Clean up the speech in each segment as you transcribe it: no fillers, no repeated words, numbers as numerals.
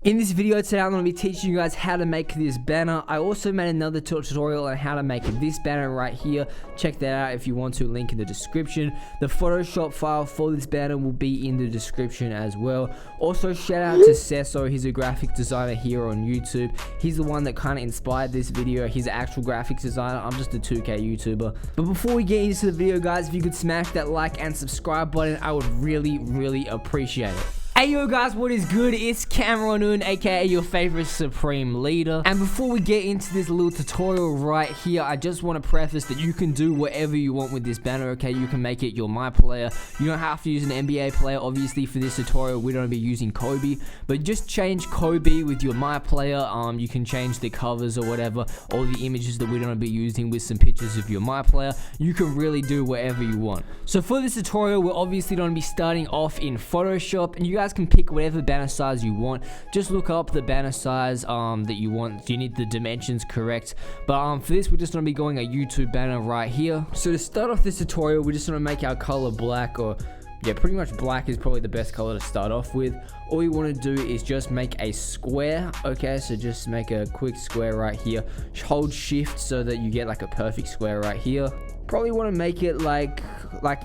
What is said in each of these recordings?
In this video today, I'm going to be teaching you guys how to make this banner. I also made another tutorial on how to make this banner right here. Check that out if you want to, link in the description. The Photoshop file for this banner will be in the description as well. Also, shout out to Sesso, he's a graphic designer here on YouTube. He's the one that kind of inspired this video. He's an actual graphics designer. I'm just a 2K YouTuber. But before we get into the video, guys, if you could smash that like and subscribe button, I would really appreciate it. Hey yo guys, what is good? It's Cameron, aka your favorite supreme leader. And before we get into this little tutorial right here, I just want to preface that you can do whatever you want with this banner, okay? You can make it your my player. You don't have to use an NBA player. Obviously for this tutorial we're going to be using Kobe, but just change Kobe with your my player. You can change the covers or whatever, all the images that we're going to be using with some pictures of your my player. You can really do whatever you want. So for this tutorial we're obviously going to be starting off in Photoshop, and you guys can pick whatever banner size you want. Just look up the banner size that you want. You need the dimensions correct, but for this we're just going to be going a YouTube banner right here. So to start off this tutorial, we're just going to make our color black, or yeah, pretty much black is probably the best color to start off with. All you want to do is just make a square, okay? So just make a quick square right here. Hold shift so that you get like a perfect square right here. Probably want to make it like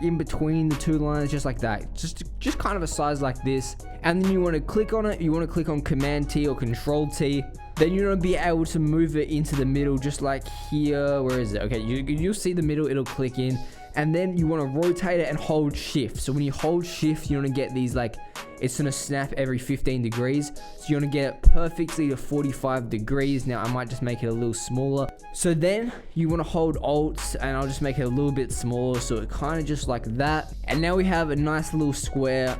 in between the two lines, just like that, just kind of a size like this. And then you want to click on it. You want to click on Command T or Control T. Then you're going to be able to move it into the middle, just like here. Where is it? Okay, you'll see the middle, it'll click in. And then you want to rotate it and hold shift. So when you hold shift, you're going to get these, like, it's going to snap every 15 degrees. So you're going to get it perfectly to 45 degrees. Now I might just make it a little smaller. So then you want to hold Alt, and I'll just make it a little bit smaller, so it kind of just like that. And now we have a nice little square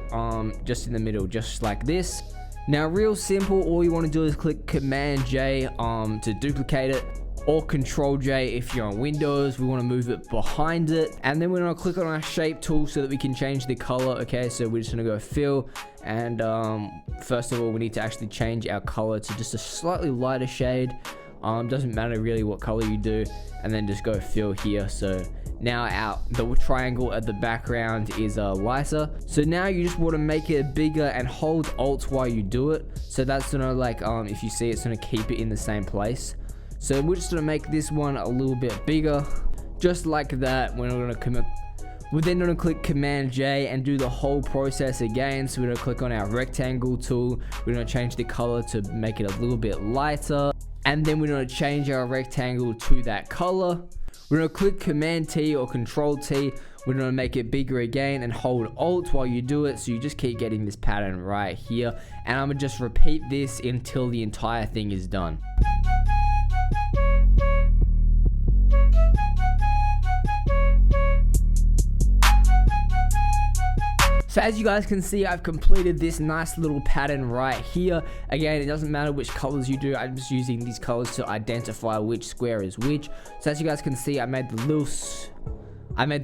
just in the middle, just like this. Now real simple, all you want to do is click Command J to duplicate it, or Control J if you're on Windows. We want to move it behind it, and then we're going to click on our shape tool so that we can change the color. Okay, so we're just going to go fill, and first of all we need to actually change our color to just a slightly lighter shade. Doesn't matter really what color you do, and then just go fill here. So now the triangle at the background is lighter. So now you just want to make it bigger and hold Alt while you do it. So that's gonna, like, if you see, it's gonna keep it in the same place. So we're just gonna make this one a little bit bigger, just like that. We're then gonna click Command J and do the whole process again. So we're gonna click on our rectangle tool. We're gonna change the color to make it a little bit lighter, and then we're gonna change our rectangle to that color. We're gonna click Command T or Control T. We're gonna make it bigger again and hold Alt while you do it. So you just keep getting this pattern right here, and I'm gonna just repeat this until the entire thing is done. So as you guys can see, I've completed this nice little pattern right here. Again, it doesn't matter which colors you do. I'm just using these colors to identify which square is which. So as you guys can see, I made the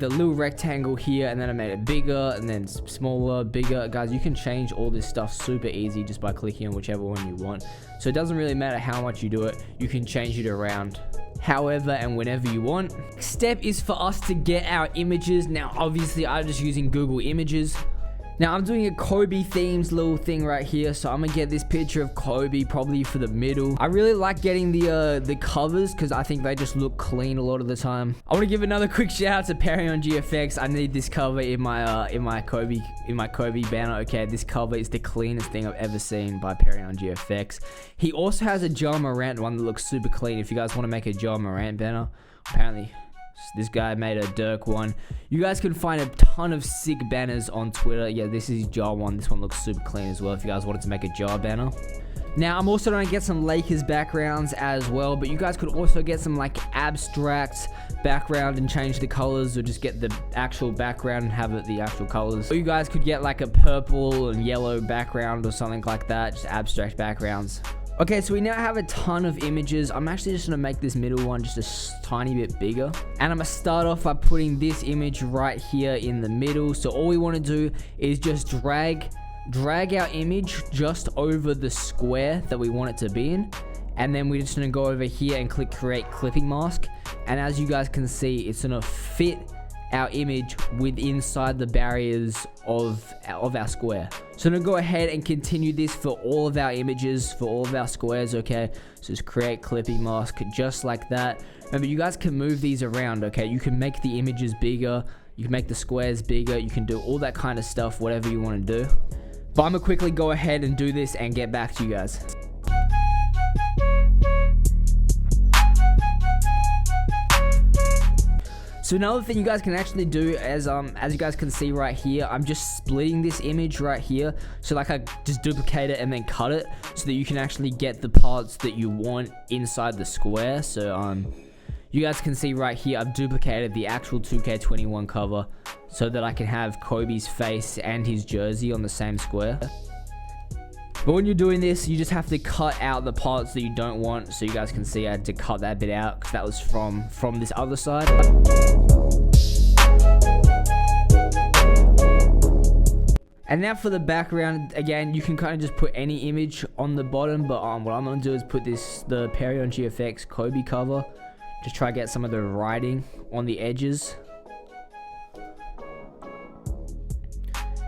little rectangle here, and then I made it bigger, and then smaller, bigger. Guys, you can change all this stuff super easy just by clicking on whichever one you want. So it doesn't really matter how much you do it. You can change it around however and whenever you want. Next step is for us to get our images. Now obviously I'm just using Google Images. Now I'm doing a Kobe themes little thing right here, so I'm gonna get this picture of Kobe probably for the middle. I really like getting the covers because I think they just look clean a lot of the time. I want to give another quick shout out to Perry on GFX. I need this cover in my Kobe banner. Okay, this cover is the cleanest thing I've ever seen by Perry on GFX. He also has a Ja Morant one that looks super clean. If you guys want to make a Ja Morant banner, apparently this guy made a Dirk one. You guys can find a ton of sick banners on Twitter. Yeah, this is Ja one. This one looks super clean as well if you guys wanted to make a Ja banner. Now I'm also going to get some Lakers backgrounds as well, but you guys could also get some like abstract background and change the colors, or just get the actual background and have it the actual colors. Or you guys could get like a purple and yellow background or something like that, just abstract backgrounds. Okay, so we now have a ton of images. I'm actually just gonna make this middle one just a tiny bit bigger, and I'm gonna start off by putting this image right here in the middle. So all we want to do is just drag our image just over the square that we want it to be in, and then we're just gonna go over here and click Create Clipping Mask, and as you guys can see, it's gonna fit our image with inside the barriers of our square. So I'm gonna go ahead and continue this for all of our images, for all of our squares, okay? So just create clipping mask just like that. Remember, you guys can move these around, okay? You can make the images bigger, you can make the squares bigger, you can do all that kind of stuff, whatever you want to do. But I'm gonna quickly go ahead and do this and get back to you guys. So another thing you guys can actually do, as you guys can see right here, I'm just splitting this image right here. So like I just duplicate it and then cut it so that you can actually get the parts that you want inside the square. So you guys can see right here, I've duplicated the actual 2K21 cover so that I can have Kobe's face and his jersey on the same square. But when you're doing this, you just have to cut out the parts that you don't want. So you guys can see I had to cut that bit out because that was from this other side. And now for the background, again, you can kind of just put any image on the bottom. But what I'm going to do is put the Perry on GFX Kobe cover. Just try to get some of the writing on the edges.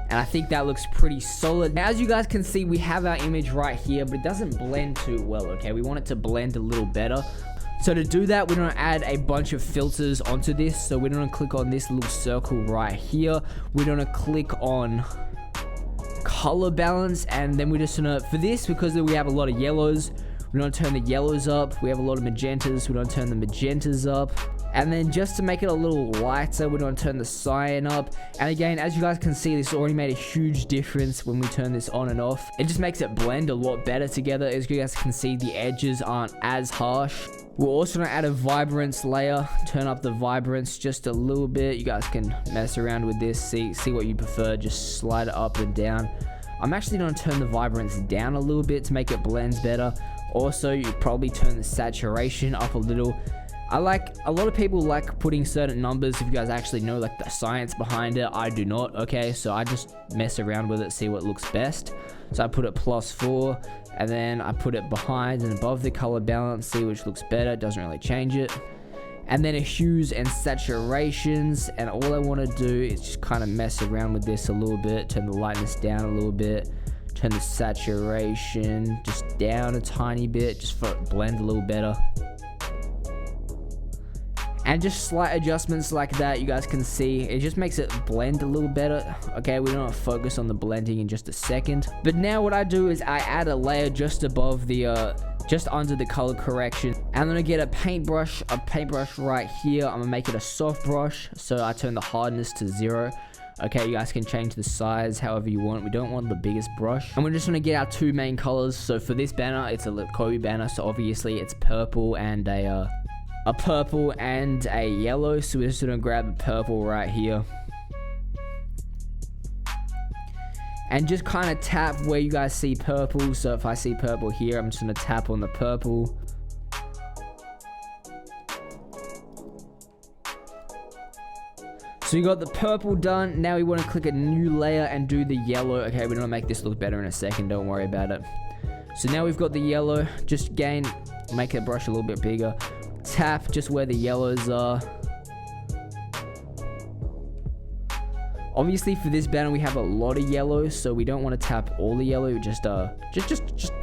And I think that looks pretty solid. Now, as you guys can see, we have our image right here, but it doesn't blend too well, okay? We want it to blend a little better. So to do that, we're gonna add a bunch of filters onto this. So we're gonna click on this little circle right here. We're gonna click on color balance, and then we're just gonna, for this, because we have a lot of yellows, we're gonna turn the yellows up. We have a lot of magentas, we're gonna turn the magentas up. And then just to make it a little lighter, we're going to turn the cyan up. And again, as you guys can see, this already made a huge difference when we turn this on and off. It just makes it blend a lot better together. As you guys can see, the edges aren't as harsh. We're also going to add a vibrance layer. Turn up the vibrance just a little bit. You guys can mess around with this, see what you prefer. Just slide it up and down. I'm actually going to turn the vibrance down a little bit to make it blend better. Also, you probably turn the saturation up a little. A lot of people like putting certain numbers, if you guys actually know like the science behind it. I do not, okay? So I just mess around with it, see what looks best. So I put it +4, and then I put it behind and above the color balance, see which looks better. It doesn't really change it. And then a hues and saturations, and all I want to do is just kind of mess around with this a little bit, turn the lightness down a little bit, turn the saturation just down a tiny bit, just for it to blend a little better. And just slight adjustments like that, you guys can see, it just makes it blend a little better. Okay, we're gonna focus on the blending in just a second. But now what I do is I add a layer just above the, just under the color correction. I'm gonna get a paintbrush right here. I'm gonna make it a soft brush, so I turn the hardness to 0. Okay, you guys can change the size however you want. We don't want the biggest brush. And we're just gonna get our two main colors. So for this banner, it's a Kobe banner, so obviously it's purple and a purple and a yellow. So we're just gonna grab the purple right here and just kind of tap where you guys see purple. So if I see purple here, I'm just gonna tap on the purple. So you got the purple done. Now we want to click a new layer and do the yellow. Okay, we're gonna make this look better in a second, don't worry about it. So now we've got the yellow. Just make the brush a little bit bigger. Tap just where the yellows are. Obviously for this banner we have a lot of yellows, so we don't want to tap all the yellow, just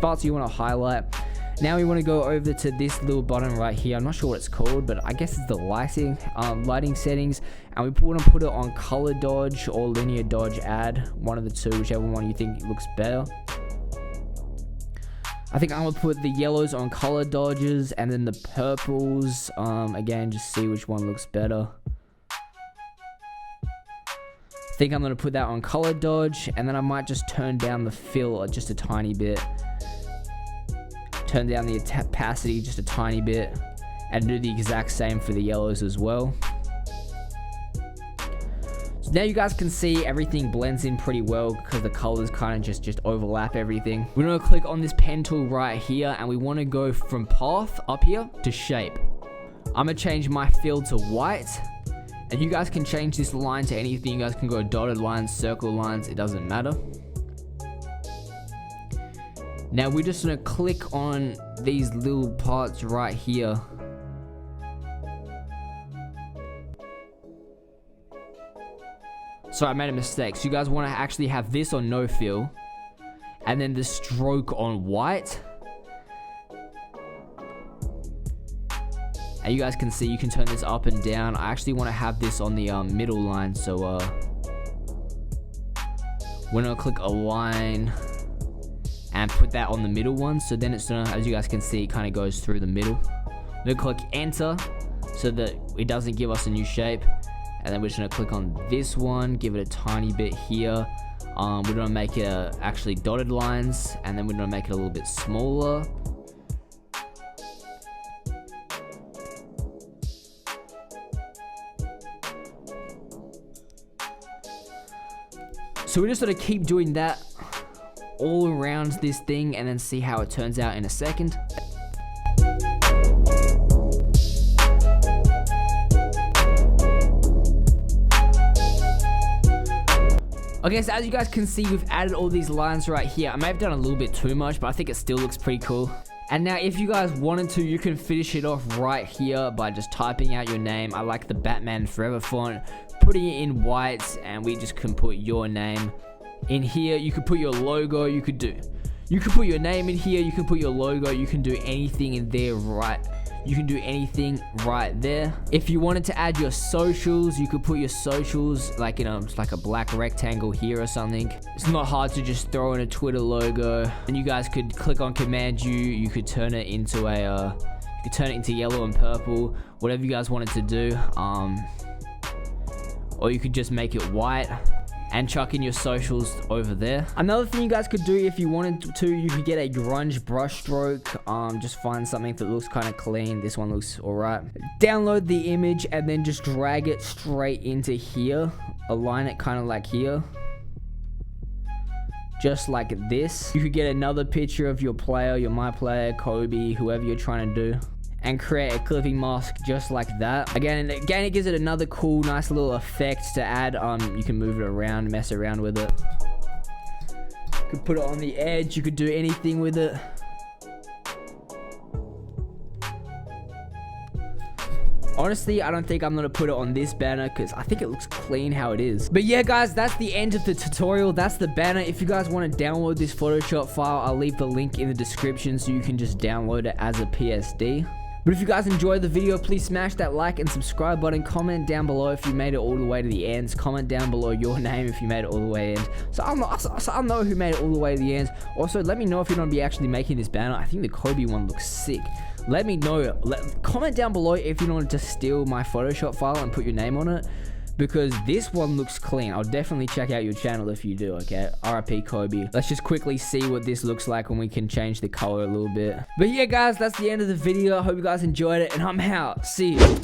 parts you want to highlight. Now we want to go over to this little button right here. I'm not sure what it's called, but I guess it's the lighting settings, and we want to put it on color dodge or linear dodge add, one of the two, whichever one you think looks better. I think I'm gonna put the yellows on color dodges, and then the purples, again, just see which one looks better. I think I'm gonna put that on color dodge, and then I might just turn down the fill just a tiny bit. Turn down the opacity just a tiny bit, and do the exact same for the yellows as well. So now you guys can see everything blends in pretty well because the colors kind of just overlap everything. We're gonna click on this pen tool right here, and we want to go from path up here to shape. I'm gonna change my fill to white, and you guys can change this line to anything. You guys can go dotted lines, circle lines, it doesn't matter. Now we're just gonna click on these little parts right here. Sorry, I made a mistake. So you guys want to actually have this on no fill, and then the stroke on white. And you guys can see, you can turn this up and down. I actually want to have this on the middle line, so we're gonna click align and put that on the middle one. So then it's gonna, as you guys can see, it kind of goes through the middle. We're gonna click enter so that it doesn't give us a new shape. And then we're just gonna click on this one, give it a tiny bit here. We're gonna make it actually dotted lines, and then we're gonna make it a little bit smaller. So we're just gonna keep doing that all around this thing and then see how it turns out in a second. Okay, so as you guys can see, we've added all these lines right here. I may have done a little bit too much, but I think it still looks pretty cool. And now if you guys wanted to, you can finish it off right here by just typing out your name. I like the Batman Forever font, putting it in white, and we just can put your name in here. You could put your logo, you could put your name in here, you can put your logo, you can do anything in there, right? You can do anything right there. If you wanted to add your socials, you could put your socials like in like a black rectangle here or something. It's not hard to just throw in a Twitter logo, and you guys could click on Command U. You could turn it into yellow and purple, whatever you guys wanted to do. Or you could just make it white and chuck in your socials over there. Another thing you guys could do if you wanted to, you could get a grunge brush stroke. Just find something that looks kind of clean. This one looks alright. Download the image and then just drag it straight into here. Align it kind of like here. Just like this. You could get another picture of your player, your my player, Kobe, whoever you're trying to do, and create a clipping mask just like that. Again, it gives it another cool, nice little effect to add. You can move it around, mess around with it. You could put it on the edge. You could do anything with it. Honestly, I don't think I'm gonna put it on this banner because I think it looks clean how it is. But yeah, guys, that's the end of the tutorial. That's the banner. If you guys want to download this Photoshop file, I'll leave the link in the description so you can just download it as a PSD. But if you guys enjoyed the video, please smash that like and subscribe button. Comment down below if you made it all the way to the end. Comment down below your name if you made it all the way in. So I'll know who made it all the way to the end. Also, let me know if you're going to be actually making this banner. I think the Kobe one looks sick. Let me know. Comment down below if you wanted to steal my Photoshop file and put your name on it, because this one looks clean. I'll definitely check out your channel if you do, okay? RIP Kobe. Let's just quickly see what this looks like when we can change the color a little bit. But yeah, guys, that's the end of the video. I hope you guys enjoyed it, and I'm out. See you.